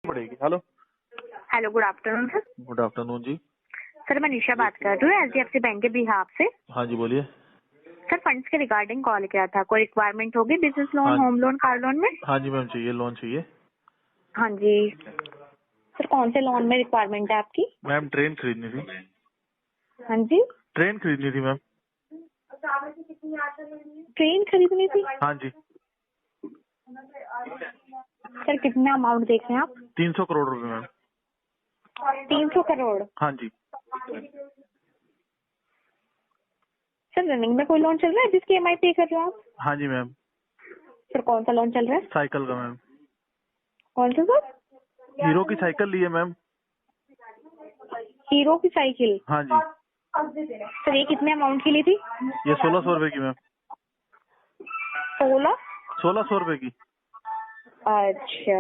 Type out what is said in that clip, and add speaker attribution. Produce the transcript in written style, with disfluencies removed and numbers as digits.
Speaker 1: पड़ेगी। Hello
Speaker 2: hello, good afternoon sir.
Speaker 1: Good afternoon ji.
Speaker 2: Sir मैं निशा बात कर रही हूँ HDFC बैंक के बिहाफ से।
Speaker 1: हाँ जी बोलिए।
Speaker 2: सर फंड्स के रिगार्डिंग कॉल किया था। कोई रिक्वायरमेंट होगी बिजनेस लोन,
Speaker 1: हाँ
Speaker 2: होम लोन, कार लोन में?
Speaker 1: हाँ जी मैम, चाहिए लोन चाहिए।
Speaker 2: हाँ जी सर, कौन से लोन में रिक्वायरमेंट है आपकी?
Speaker 1: मैम ट्रेन खरीदनी थी।
Speaker 2: हाँ जी,
Speaker 1: ट्रेन खरीदनी थी मैम।
Speaker 2: ट्रेन खरीदनी थी।
Speaker 1: हाँ जी।
Speaker 2: सर कितना अमाउंट देख रहे हैं आप?
Speaker 1: 300 करोड़ रुपए मैम।
Speaker 2: 300 करोड़।
Speaker 1: हाँ जी।
Speaker 2: सर रनिंग में कोई लोन चल रहा है जिसकी EMI पे कर रहे हो आप?
Speaker 1: हाँ जी मैम।
Speaker 2: सर कौन सा लोन चल रहा है?
Speaker 1: साइकिल का मैम।
Speaker 2: कौन सा सर?
Speaker 1: हीरो की साइकिल ली है मैम।
Speaker 2: हीरो की साइकिल।
Speaker 1: हाँ जी।
Speaker 2: सर ये कितने अमाउंट की ली थी?
Speaker 1: ये 1600 रुपए की मैम।
Speaker 2: 16?
Speaker 1: 1600 रुपए की।
Speaker 2: अच्छा।